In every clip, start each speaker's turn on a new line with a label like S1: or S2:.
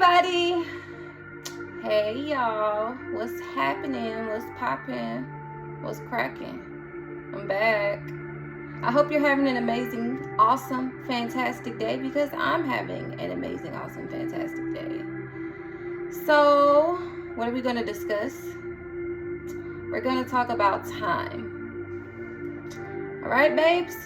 S1: everybody. Hey y'all. What's happening? What's popping? What's cracking? I'm back. I hope you're having an amazing, awesome, fantastic day because I'm having an amazing, awesome, fantastic day. So, what are we going to discuss? We're going to talk about time. All right, babes?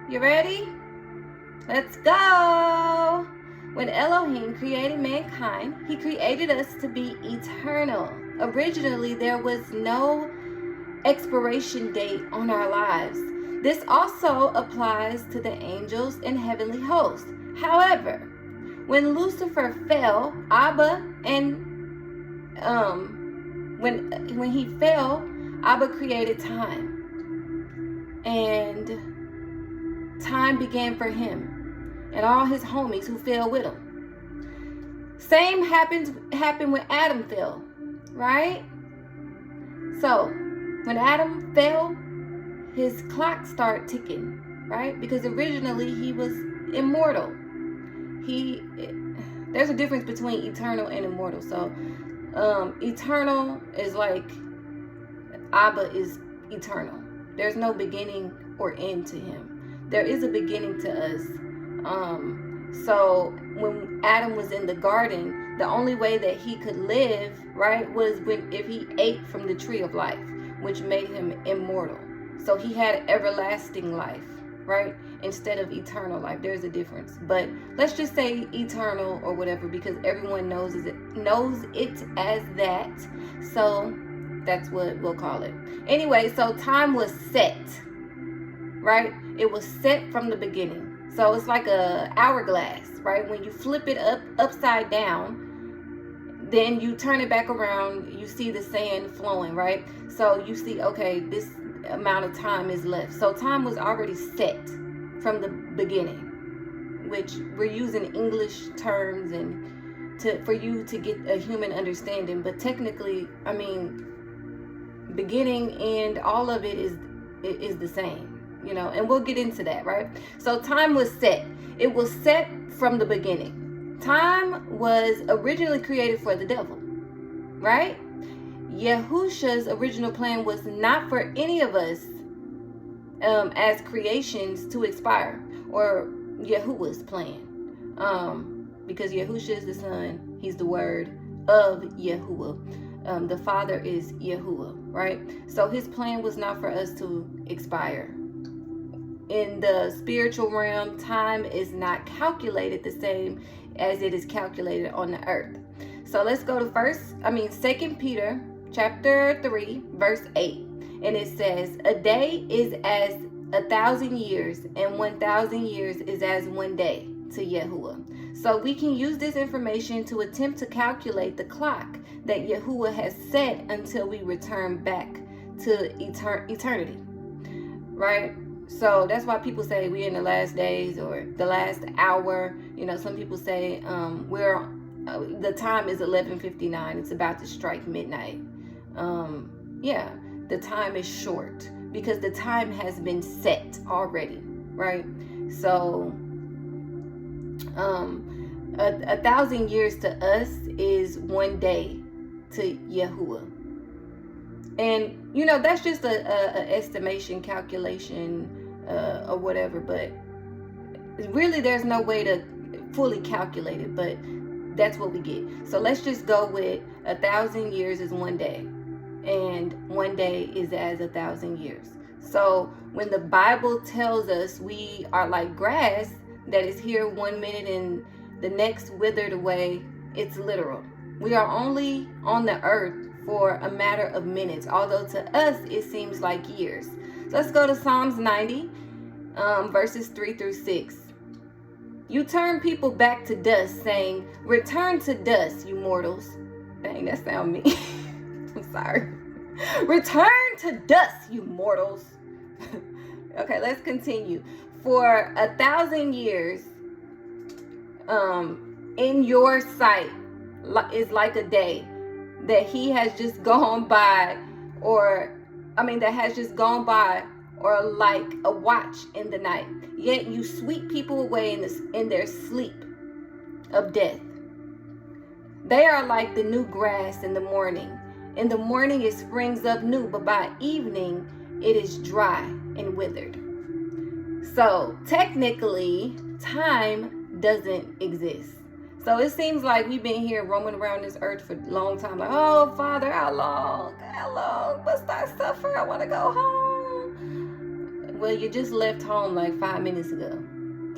S1: You ready? Let's go! When Elohim created mankind, he created us to be eternal. Originally, there was no expiration date on our lives. This also applies to the angels and heavenly hosts. However, when Lucifer fell, when he fell, Abba created time. And time began for him and all his homies who fell with him. Same happened when Adam fell, right? So when Adam fell, his clock started ticking, right? Because originally he was immortal. There's a difference between eternal and immortal. So eternal is like Abba is eternal. There's no beginning or end to him. There is a beginning to us. So when Adam was in the garden, the only way that he could live, right, was if he ate from the tree of life, which made him immortal. So he had everlasting life, right, instead of eternal life. There's a difference. But let's just say eternal or whatever, because everyone knows it as that. So that's what we'll call it. Anyway, so time was set, right? It was set from the beginning. So it's like a hourglass, right? When you flip it upside down, then you turn it back around, you see the sand flowing, right? So you see, okay, this amount of time is left. So time was already set from the beginning, which we're using English terms and for you to get a human understanding. But technically, I mean, beginning and all of it is the same. You know, and we'll get into that, right? So time was set. It was set from the beginning. Time was originally created for the devil, right? Yahusha's original plan was not for any of us as creations to expire, or Yahuwah's plan, because Yahusha is the son, he's the word of Yahuwah. The Father is Yahuwah, right? So his plan was not for us to expire. In the spiritual realm, time is not calculated the same as it is calculated on the earth. So let's go to 2 Peter chapter 3, verse 8. And it says, a day is as 1,000 years, and 1,000 years is as one day to Yahuwah. So we can use this information to attempt to calculate the clock that Yahuwah has set until we return back to eternity, right? So that's why people say we're in the last days or the last hour. You know, some people say the time is 11:59. It's about to strike midnight. Yeah, the time is short because the time has been set already, right? So 1,000 years to us is one day to Yahuwah. And, you know, that's just a estimation, calculation, or whatever. But really, there's no way to fully calculate it. But that's what we get. So let's just go with 1,000 years is one day. And one day is as 1,000 years. So when the Bible tells us we are like grass that is here 1 minute and the next withered away, it's literal. We are only on the earth for a matter of minutes, although to us it seems like years. So let's go to Psalms 90, verses 3 through 6. You turn people back to dust, saying, return to dust, you mortals. Dang, that sound mean. I'm sorry. Return to dust, you mortals. Okay, let's continue. For 1,000 years in your sight is like a day that he has just gone by, or like a watch in the night. Yet you sweep people away in their sleep of death. They are like the new grass in the morning. In the morning it springs up new, but by evening it is dry and withered. So technically, time doesn't exist. So it seems like we've been here roaming around this earth for a long time. Like, oh, Father, how long? How long must I suffer? I want to go home. Well, you just left home like 5 minutes ago.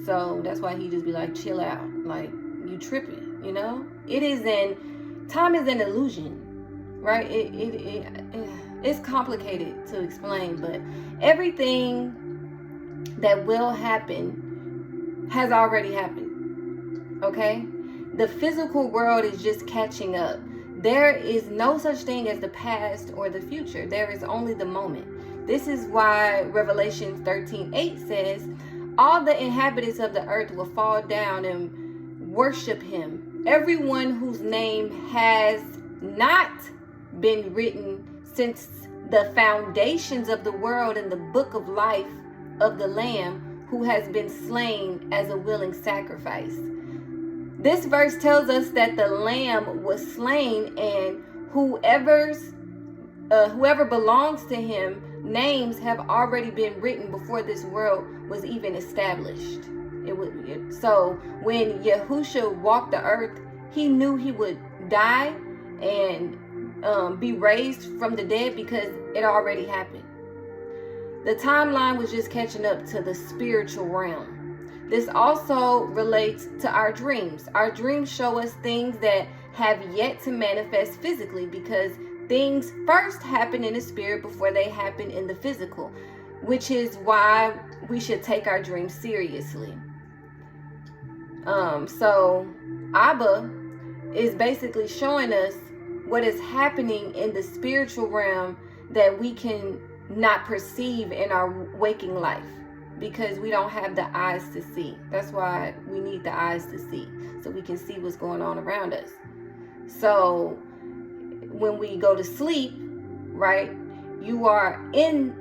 S1: So that's why he just be like, chill out. Like, you tripping, you know? Time is an illusion, right? It's complicated to explain, but everything that will happen has already happened, okay? The physical world is just catching up. There is no such thing as the past or the future. There is only the moment. This is why Revelation 13:8 says, all the inhabitants of the earth will fall down and worship him. Everyone whose name has not been written since the foundations of the world in the book of life of the Lamb, who has been slain as a willing sacrifice. This verse tells us that the Lamb was slain, and whoever belongs to him, names have already been written before this world was even established. So when Yahushua walked the earth, he knew he would die and be raised from the dead because it already happened. The timeline was just catching up to the spiritual realm. This also relates to our dreams. Our dreams show us things that have yet to manifest physically, because things first happen in the spirit before they happen in the physical, which is why we should take our dreams seriously. So Abba is basically showing us what is happening in the spiritual realm that we can not perceive in our waking life, because we don't have the eyes to see. That's why we need the eyes to see, so we can see what's going on around us. So when we go to sleep, right, you are in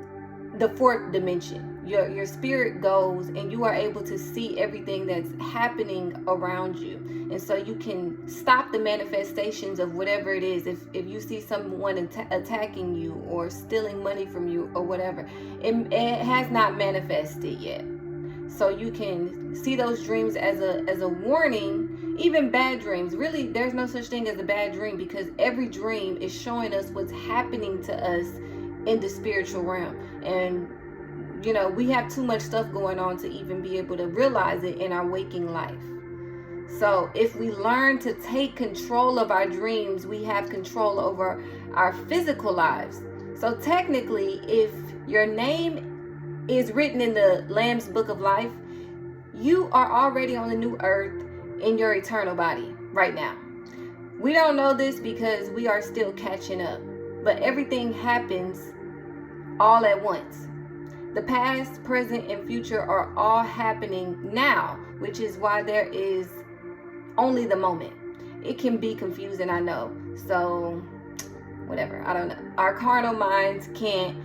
S1: the fourth dimension. Your spirit goes and you are able to see everything that's happening around you. And so you can stop the manifestations of whatever it is. If you see someone attacking you or stealing money from you or whatever, it has not manifested yet. So you can see those dreams as a warning. Even bad dreams, really, there's no such thing as a bad dream, because every dream is showing us what's happening to us in the spiritual realm. And you know, we have too much stuff going on to even be able to realize it in our waking life. So if we learn to take control of our dreams, we have control over our physical lives. So technically, if your name is written in the Lamb's book of life, you are already on the new earth in your eternal body right now. We don't know this because we are still catching up, but everything happens all at once. The past, present, and future are all happening now, which is why there is only the moment. It can be confusing, I know. So, whatever, I don't know. Our carnal minds can't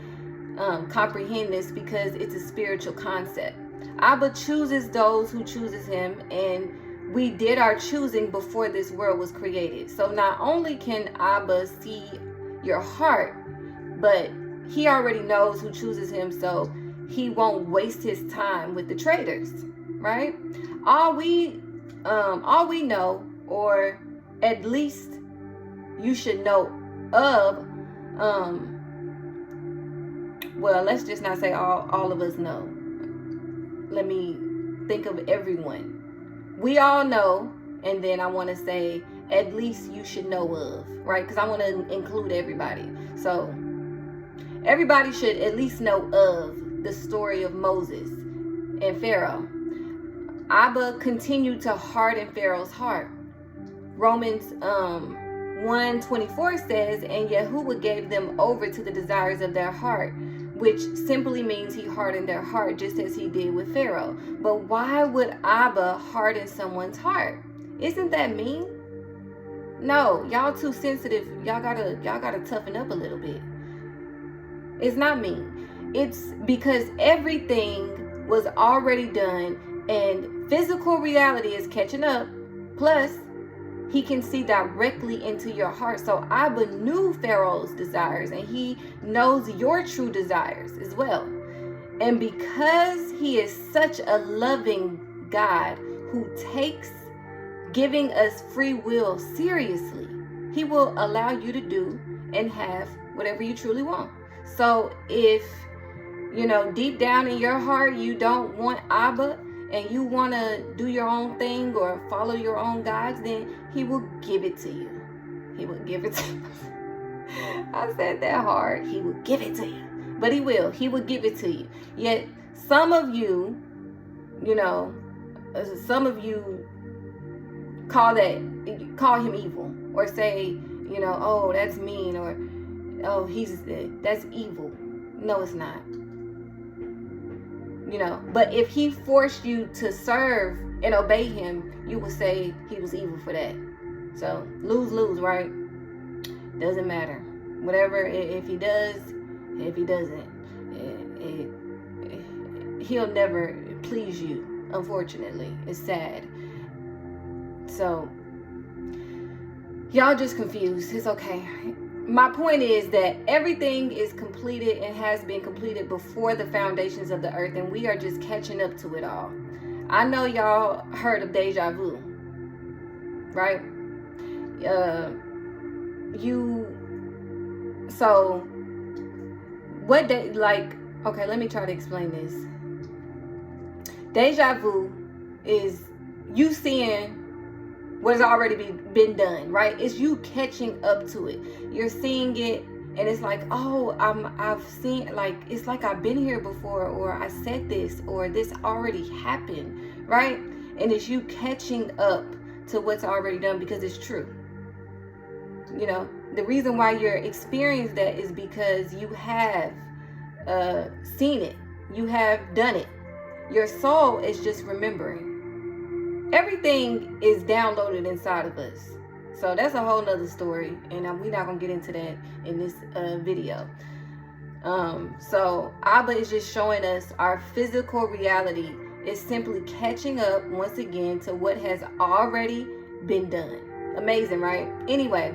S1: comprehend this because it's a spiritual concept. Abba chooses those who chooses him, and we did our choosing before this world was created. So not only can Abba see your heart, but he already knows who chooses him, so he won't waste his time with the traitors, right? All we know, or at least you should know of, well, let's just not say all of us know. Let me think of everyone. We all know, and then I want to say at least you should know of, right? Because I want to include everybody. So everybody should at least know of the story of Moses and Pharaoh. Abba continued to harden Pharaoh's heart. Romans 1:24 says, and Yahuwah gave them over to the desires of their heart, which simply means he hardened their heart, just as he did with Pharaoh. But why would Abba harden someone's heart? Isn't that mean? No, y'all too sensitive. Y'all gotta toughen up a little bit. It's not mean. It's because everything was already done and physical reality is catching up. Plus, He can see directly into your heart. So Abba knew Pharaoh's desires, and he knows your true desires as well. And because he is such a loving God who takes giving us free will seriously, he will allow you to do and have whatever you truly want. So if, deep down in your heart, you don't want Abba, and you want to do your own thing or follow your own gods, then he will give it to you. He will give it to you. I said that hard. He will give it to you. But he will. He will give it to you. Yet some of you, call him evil, or say, oh, that's mean, or oh, that's evil. No, it's not. But if he forced you to serve and obey him, you would say he was evil for that. So lose, right? Doesn't matter. Whatever, if he does, if he doesn't, he'll never please you, unfortunately. It's sad. So y'all just confused. It's okay. My point is that everything is completed and has been completed before the foundations of the earth, and we are just catching up to it all. I know y'all heard of deja vu, right? Okay, let me try to explain this. Deja vu is you seeing what has already been done, right? It's you catching up to it. You're seeing it, and it's like, oh, I've seen, like, it's like I've been here before, or I said this, or this already happened, right? And it's you catching up to what's already done because it's true. The reason why you're experiencing that is because you have seen it. You have done it. Your soul is just remembering. Everything is downloaded inside of us. So that's a whole nother story, and we're not going to get into that in this video. So Abba is just showing us our physical reality is simply catching up once again to what has already been done. Amazing, right? Anyway,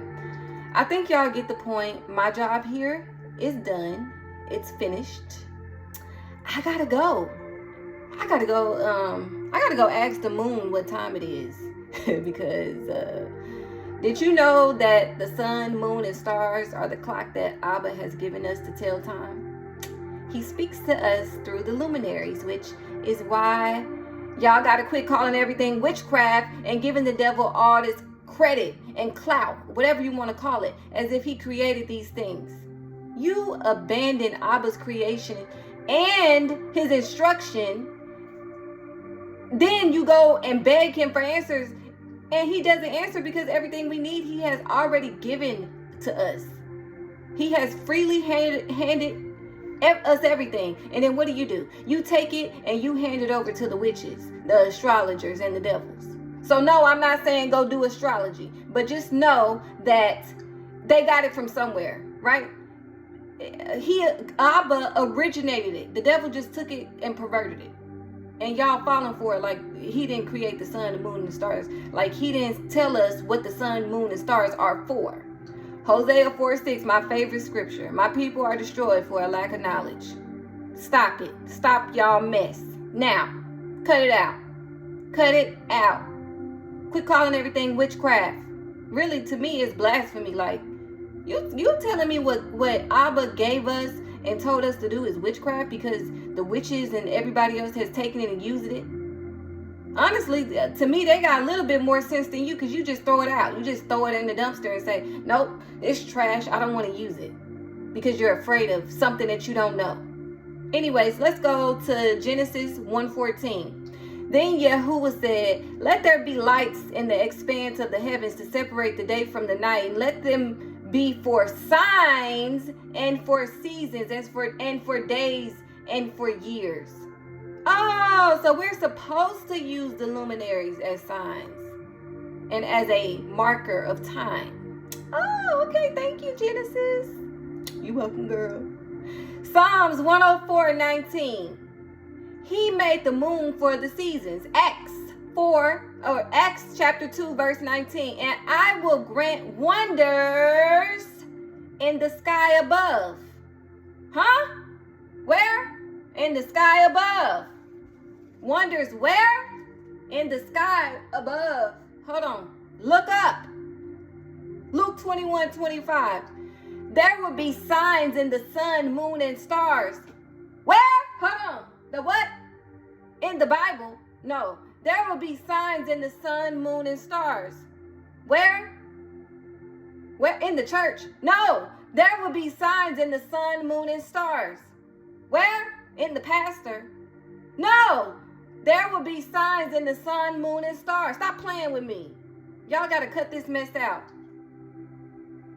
S1: I think y'all get the point. My job here is done. It's finished. I gotta go ask the moon what time it is. Because did you know that the sun, moon, and stars are the clock that Abba has given us to tell time? He speaks to us through the luminaries, which is why y'all gotta quit calling everything witchcraft and giving the devil all this credit and clout, whatever you want to call it, as if he created these things. You abandon Abba's creation and his instruction. Then you go and beg him for answers, and he doesn't answer because everything we need he has already given to us. He has freely handed us everything. And then what do? You take it and you hand it over to the witches, the astrologers, and the devils. So no, I'm not saying go do astrology, but just know that they got it from somewhere, right? Abba originated it. The devil just took it and perverted it. And y'all falling for it like he didn't create the sun, the moon, and the stars. Like he didn't tell us what the sun, moon, and stars are for. Hosea 4:6, my favorite scripture. My people are destroyed for a lack of knowledge. Stop it. Stop y'all mess. Now, cut it out. Cut it out. Quit calling everything witchcraft. Really, to me, it's blasphemy. Like, you telling me what Abba gave us and told us to do is witchcraft because the witches and everybody else has taken it and used it? Honestly, to me, they got a little bit more sense than you, because you just throw it out. You just throw it in the dumpster and say, nope, it's trash. I don't want to use it, because you're afraid of something that you don't know. Anyways, let's go to Genesis 1:14. Then Yahuwah said, let there be lights in the expanse of the heavens to separate the day from the night, and let them be for signs and for seasons and for days and for years. Oh, so we're supposed to use the luminaries as signs and as a marker of time. Oh, okay. Thank you, Genesis. You're welcome, girl. Psalms 104:19. He made the moon for the seasons. Acts Acts chapter 2, verse 19. And I will grant wonders in the sky above. Huh? Where? In the sky above. Wonders where? In the sky above. Hold on. Look up. Luke 21:25. There will be signs in the sun, moon, and stars. Where? Hold on. The what? In the Bible? No. There will be signs in the sun, moon, and stars. Where? Where? In the church? No. There will be signs in the sun, moon, and stars. Where? In the pastor? No. There will be signs in the sun, moon, and stars. Stop playing with me. Y'all got to cut this mess out.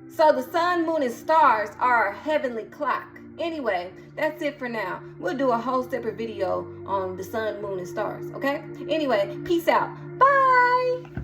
S1: So the sun, moon, and stars are a heavenly clock. Anyway, that's it for now. We'll do a whole separate video on the sun, moon, and stars, okay? Anyway, peace out. Bye.